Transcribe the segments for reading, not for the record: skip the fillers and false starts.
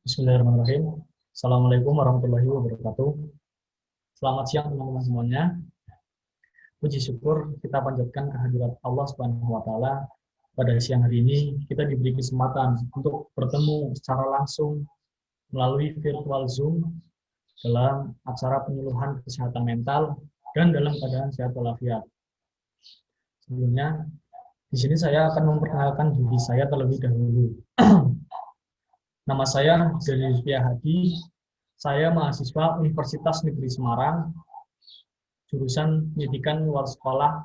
Bismillahirrahmanirrahim. Assalamualaikum warahmatullahi wabarakatuh. Selamat siang teman-teman semuanya. Puji syukur kita panjatkan kehadirat Allah Subhanahu wa taala pada siang hari ini kita diberi kesempatan untuk bertemu secara langsung melalui virtual Zoom dalam acara penyuluhan kesehatan mental dan dalam keadaan sehat walafiat. Sebelumnya, di sini saya akan memperkenalkan diri saya terlebih dahulu. Nama saya Daniel Hadi. Saya mahasiswa Universitas Negeri Semarang, jurusan Pendidikan Luar Sekolah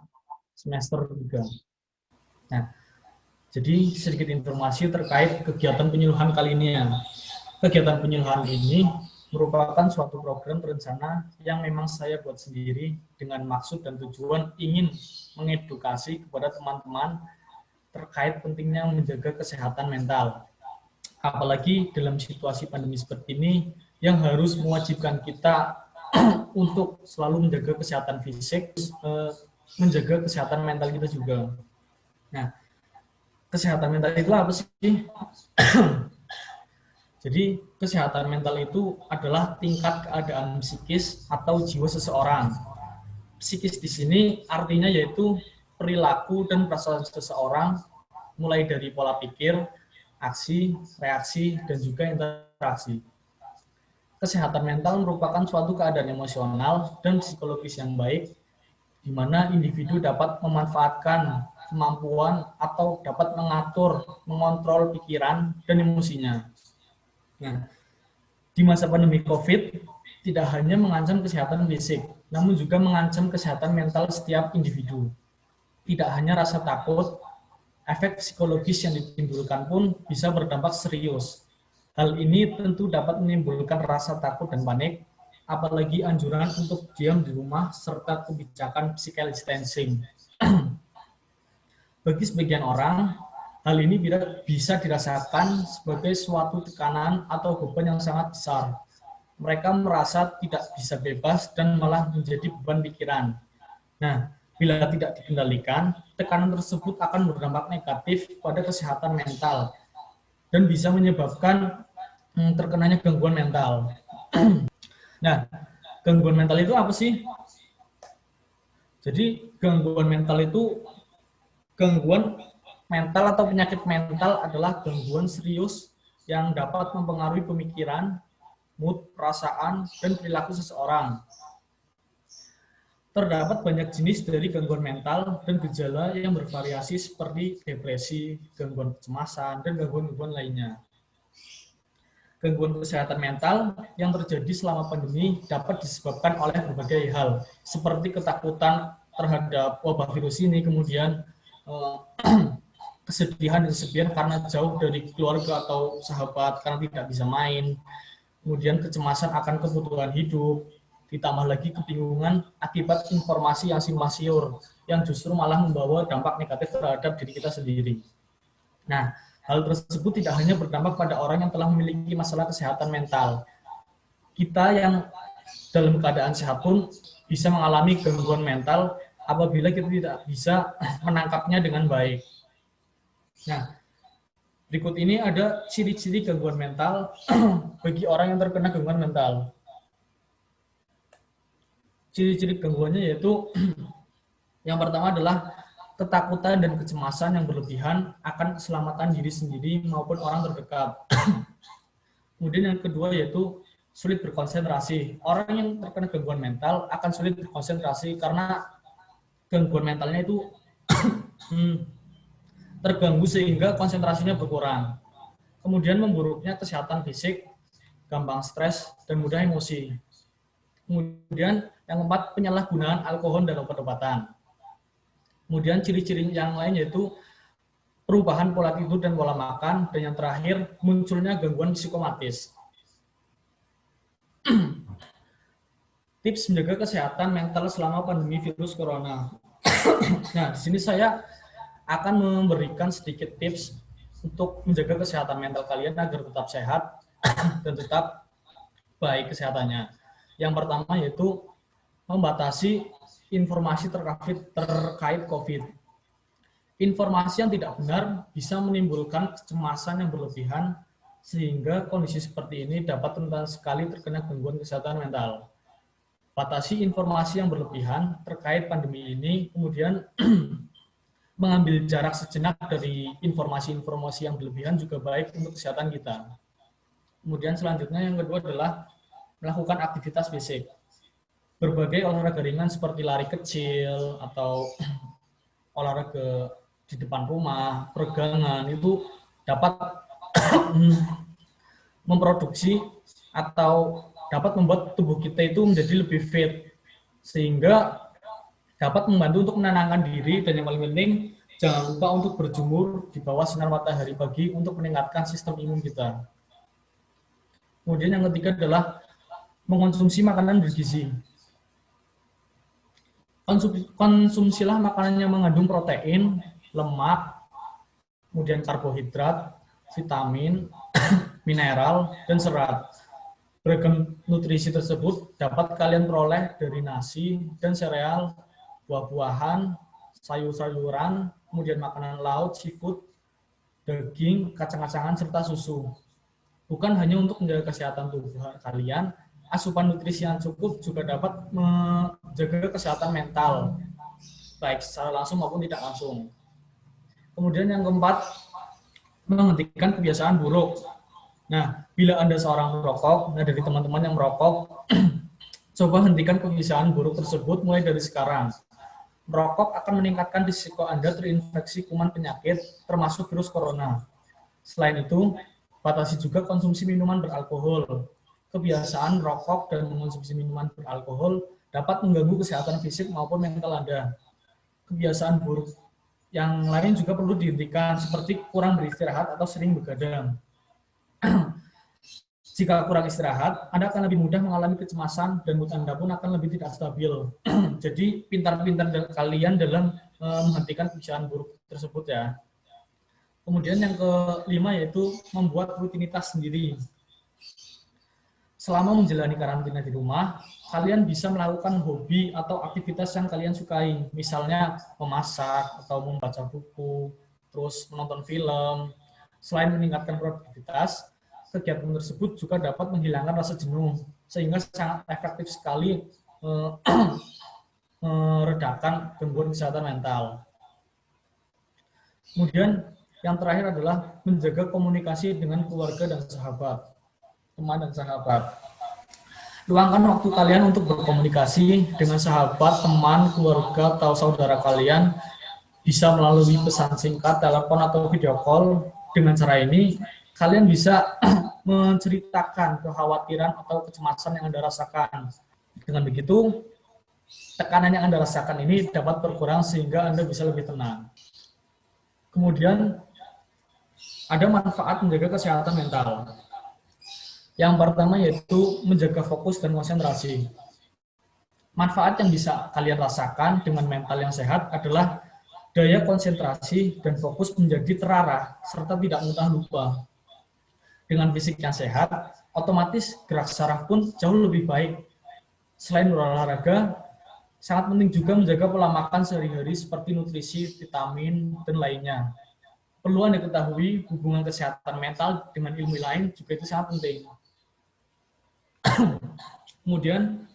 semester 3. Nah, jadi sedikit informasi terkait kegiatan penyuluhan kali ini ya. Kegiatan penyuluhan ini merupakan suatu program terencana yang memang saya buat sendiri dengan maksud dan tujuan ingin mengedukasi kepada teman-teman terkait pentingnya menjaga kesehatan mental. Apalagi dalam situasi pandemi seperti ini yang harus mewajibkan kita untuk selalu menjaga kesehatan fisik, menjaga kesehatan mental kita juga. Nah, kesehatan mental itu apa sih? Jadi, kesehatan mental itu adalah tingkat keadaan psikis atau jiwa seseorang. Psikis di sini artinya yaitu perilaku dan perasaan seseorang, mulai dari pola pikir, aksi, reaksi, dan juga interaksi. Kesehatan mental merupakan suatu keadaan emosional dan psikologis yang baik, di mana individu dapat memanfaatkan kemampuan atau dapat mengatur, mengontrol pikiran dan emosinya. Nah, di masa pandemi COVID, tidak hanya mengancam kesehatan fisik, namun juga mengancam kesehatan mental setiap individu. Tidak hanya rasa takut, efek psikologis yang ditimbulkan pun bisa berdampak serius. Hal ini tentu dapat menimbulkan rasa takut dan panik, apalagi anjuran untuk diam di rumah serta kebijakan physical distancing. Bagi sebagian orang, hal ini bisa dirasakan sebagai suatu tekanan atau beban yang sangat besar. Mereka merasa tidak bisa bebas dan malah menjadi beban pikiran. Nah, bila tidak dikendalikan, tekanan tersebut akan berdampak negatif pada kesehatan mental dan bisa menyebabkan terkenanya gangguan mental. Nah, gangguan mental itu apa sih? Jadi, gangguan mental atau penyakit mental adalah gangguan serius yang dapat mempengaruhi pemikiran, mood, perasaan, dan perilaku seseorang. Terdapat banyak jenis dari gangguan mental dan gejala yang bervariasi seperti depresi, gangguan kecemasan, dan gangguan-gangguan lainnya. Gangguan kesehatan mental yang terjadi selama pandemi dapat disebabkan oleh berbagai hal, seperti ketakutan terhadap wabah virus ini, kemudian kesedihan dan kesepian karena jauh dari keluarga atau sahabat karena tidak bisa main, kemudian kecemasan akan kebutuhan hidup, ditambah lagi kebingungan akibat informasi yang simpang siur, yang justru malah membawa dampak negatif terhadap diri kita sendiri. Nah, hal tersebut tidak hanya berdampak pada orang yang telah memiliki masalah kesehatan mental. Kita yang dalam keadaan sehat pun bisa mengalami gangguan mental apabila kita tidak bisa menangkapnya dengan baik. Nah, berikut ini ada ciri-ciri gangguan mental bagi orang yang terkena gangguan mental. Ciri-ciri gangguannya yaitu yang pertama adalah ketakutan dan kecemasan yang berlebihan akan keselamatan diri sendiri maupun orang terdekat. Kemudian yang kedua yaitu sulit berkonsentrasi. Orang yang terkena gangguan mental akan sulit berkonsentrasi karena gangguan mentalnya itu terganggu sehingga konsentrasinya berkurang. Kemudian memburuknya kesehatan fisik, gampang stres, dan mudah emosi. Kemudian yang keempat, penyalahgunaan alkohol dan obat-obatan. Kemudian ciri-ciri yang lain yaitu perubahan pola tidur dan pola makan, dan yang terakhir munculnya gangguan psikomatis. Tips menjaga kesehatan mental selama pandemi virus corona. Nah, di sini saya akan memberikan sedikit tips untuk menjaga kesehatan mental kalian agar tetap sehat dan tetap baik kesehatannya. Yang pertama yaitu membatasi informasi terkait COVID. Informasi yang tidak benar bisa menimbulkan kecemasan yang berlebihan, sehingga kondisi seperti ini dapat rentan sekali terkena gangguan kesehatan mental. Batasi informasi yang berlebihan terkait pandemi ini, kemudian mengambil jarak sejenak dari informasi-informasi yang berlebihan juga baik untuk kesehatan kita. Kemudian selanjutnya yang kedua adalah melakukan aktivitas fisik. Berbagai olahraga ringan seperti lari kecil atau olahraga di depan rumah, peregangan itu dapat memproduksi atau dapat membuat tubuh kita itu menjadi lebih fit, sehingga dapat membantu untuk menenangkan diri, dan yang paling penting jangan lupa untuk berjemur di bawah sinar matahari pagi untuk meningkatkan sistem imun kita. Kemudian yang ketiga adalah mengonsumsi makanan bergizi. Konsumsilah makanan yang mengandung protein, lemak, kemudian karbohidrat, vitamin, mineral, dan serat. Beragam nutrisi tersebut dapat kalian peroleh dari nasi dan sereal, buah-buahan, sayur-sayuran, kemudian makanan laut, seafood, daging, kacang-kacangan, serta susu. Bukan hanya untuk menjaga kesehatan tubuh kalian, asupan nutrisi yang cukup juga dapat menjaga kesehatan mental, baik secara langsung maupun tidak langsung. Kemudian yang keempat, menghentikan kebiasaan buruk. Nah, bila Anda seorang perokok, dari teman-teman yang merokok, coba hentikan kebiasaan buruk tersebut mulai dari sekarang. Merokok akan meningkatkan risiko Anda terinfeksi kuman penyakit, termasuk virus corona. Selain itu, batasi juga konsumsi minuman beralkohol. Kebiasaan merokok dan mengonsumsi minuman beralkohol dapat mengganggu kesehatan fisik maupun mental Anda. Kebiasaan buruk yang lain juga perlu dihentikan, seperti kurang beristirahat atau sering begadang. Jika kurang istirahat, Anda akan lebih mudah mengalami kecemasan dan mood Anda pun akan lebih tidak stabil. Jadi pintar-pintar kalian dalam menghentikan kebiasaan buruk tersebut ya. Kemudian yang kelima yaitu membuat rutinitas sendiri. Selama menjalani karantina di rumah, kalian bisa melakukan hobi atau aktivitas yang kalian sukai. Misalnya memasak atau membaca buku, terus menonton film. Selain meningkatkan produktivitas, kegiatan tersebut juga dapat menghilangkan rasa jenuh, sehingga sangat efektif sekali meredakan gangguan kesehatan mental. Kemudian yang terakhir adalah menjaga komunikasi dengan keluarga dan sahabat, teman dan sahabat. Luangkan waktu kalian untuk berkomunikasi dengan sahabat, teman, keluarga, atau saudara kalian, bisa melalui pesan singkat, telepon, atau video call. Dengan cara ini, kalian bisa menceritakan kekhawatiran atau kecemasan yang Anda rasakan. Dengan begitu, tekanan yang Anda rasakan ini dapat berkurang sehingga Anda bisa lebih tenang. Kemudian, ada manfaat menjaga kesehatan mental. Yang pertama yaitu menjaga fokus dan konsentrasi. Manfaat yang bisa kalian rasakan dengan mental yang sehat adalah daya konsentrasi dan fokus menjadi terarah serta tidak mudah lupa. Dengan fisik yang sehat, otomatis gerak saraf pun jauh lebih baik. Selain berolahraga, sangat penting juga menjaga pola makan sehari-hari seperti nutrisi, vitamin, dan lainnya. Perlu Anda ketahui hubungan kesehatan mental dengan ilmu lain juga itu sangat penting. Kemudian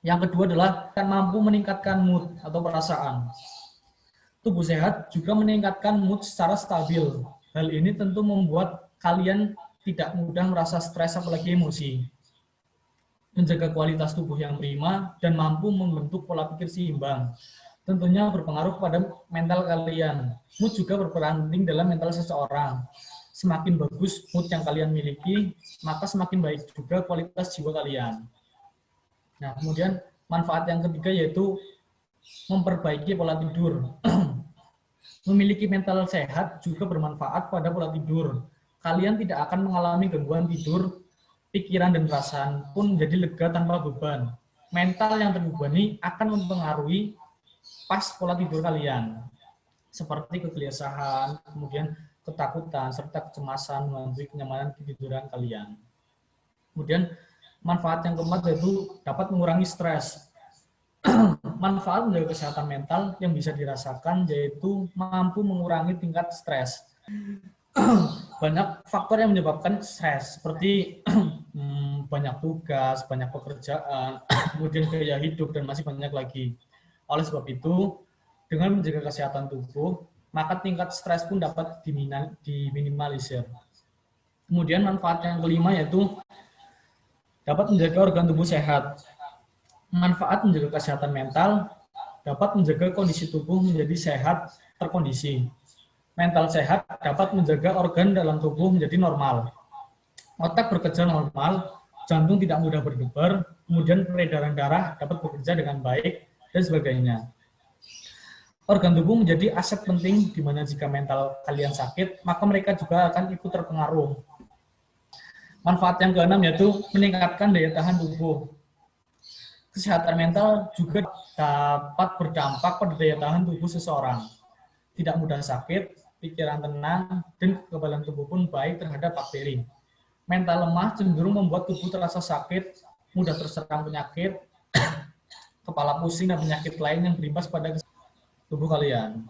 yang kedua adalah mampu meningkatkan mood atau perasaan. Tubuh sehat juga meningkatkan mood secara stabil. Hal ini tentu membuat kalian tidak mudah merasa stres apalagi emosi. Menjaga kualitas tubuh yang prima dan mampu membentuk pola pikir seimbang. Tentunya berpengaruh pada mental kalian. Mood juga berperan penting dalam mental seseorang. Semakin bagus mood yang kalian miliki, maka semakin baik juga kualitas jiwa kalian. Nah, kemudian manfaat yang ketiga yaitu memperbaiki pola tidur. Memiliki mental sehat juga bermanfaat pada pola tidur. Kalian tidak akan mengalami gangguan tidur, pikiran dan perasaan pun menjadi lega tanpa beban. Mental yang terbebani akan mempengaruhi pas pola tidur kalian, seperti kegelisahan, kemudian ketakutan, serta kecemasan mengganggu kenyamanan tiduran kalian. Kemudian manfaat yang keempat yaitu dapat mengurangi stres. manfaat menjaga kesehatan mental yang bisa dirasakan yaitu mampu mengurangi tingkat stres. Banyak faktor yang menyebabkan stres, seperti banyak tugas, banyak pekerjaan, kemudian gaya hidup, dan masih banyak lagi. Oleh sebab itu, dengan menjaga kesehatan tubuh, maka tingkat stres pun dapat diminimalisir. Kemudian manfaat yang kelima yaitu dapat menjaga organ tubuh sehat. Manfaat menjaga kesehatan mental dapat menjaga kondisi tubuh menjadi sehat terkondisi. Mental sehat dapat menjaga organ dalam tubuh menjadi normal. Otak bekerja normal, jantung tidak mudah berdebar, kemudian peredaran darah dapat bekerja dengan baik, dan sebagainya. Organ tubuh menjadi aset penting di mana jika mental kalian sakit, maka mereka juga akan ikut terpengaruh. Manfaat yang keenam yaitu meningkatkan daya tahan tubuh. Kesehatan mental juga dapat berdampak pada daya tahan tubuh seseorang. Tidak mudah sakit, pikiran tenang, dan kekebalan tubuh pun baik terhadap bakteri. Mental lemah cenderung membuat tubuh terasa sakit, mudah terserang penyakit, kepala pusing, dan penyakit lain yang berimbas pada tubuh kalian.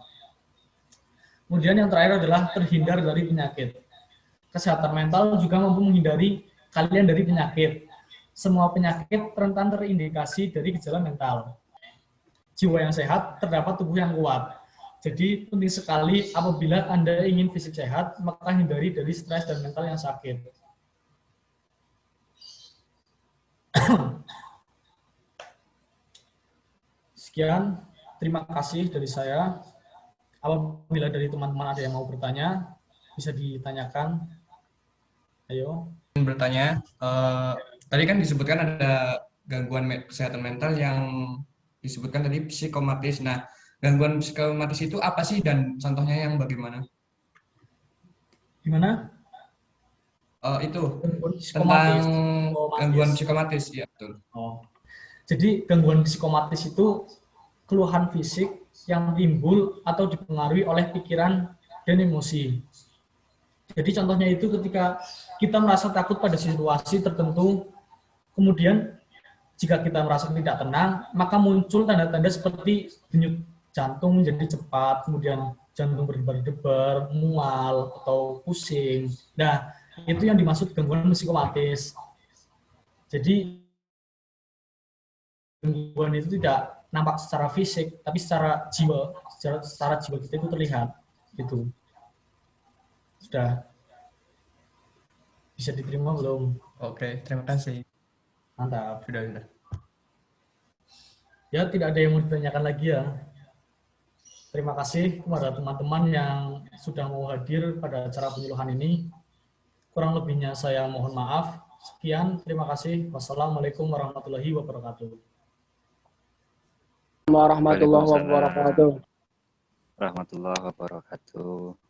Kemudian yang terakhir adalah terhindar dari penyakit. Kesehatan mental juga mampu menghindari kalian dari penyakit. Semua penyakit rentan terindikasi dari gejala mental. Jiwa yang sehat terdapat tubuh yang kuat. Jadi penting sekali apabila Anda ingin fisik sehat, maka hindari dari stres dan mental yang sakit. Sekian, terima kasih dari saya. Apabila dari teman-teman ada yang mau bertanya, bisa ditanyakan. Ayo. Bertanya, tadi kan disebutkan ada gangguan kesehatan mental yang disebutkan tadi psikomatis. Nah, gangguan psikomatis itu apa sih dan contohnya yang bagaimana? Gimana? Itu Gangguan tentang psikomatis. gangguan psikomatis, ya betul. Oh. Jadi gangguan psikomatis itu keluhan fisik yang timbul atau dipengaruhi oleh pikiran dan emosi. Jadi contohnya itu ketika kita merasa takut pada situasi tertentu, kemudian jika kita merasa tidak tenang, maka muncul tanda-tanda seperti denyut jantung menjadi cepat, kemudian jantung berdebar-debar, mual, atau pusing. Nah, itu yang dimaksud gangguan psikomatis. Jadi gangguan itu tidak nampak secara fisik, tapi secara jiwa, secara jiwa kita itu terlihat. Gitu. Sudah bisa diterima belum? Oke, terima kasih. Mantap. Sudah. Ya, tidak ada yang mau ditanyakan lagi ya. Terima kasih kepada teman-teman yang sudah mau hadir pada acara penyuluhan ini. Kurang lebihnya saya mohon maaf. Sekian, terima kasih. Wassalamualaikum warahmatullahi wabarakatuh. Warahmatullahi wabarakatuh. Warahmatullahi wabarakatuh.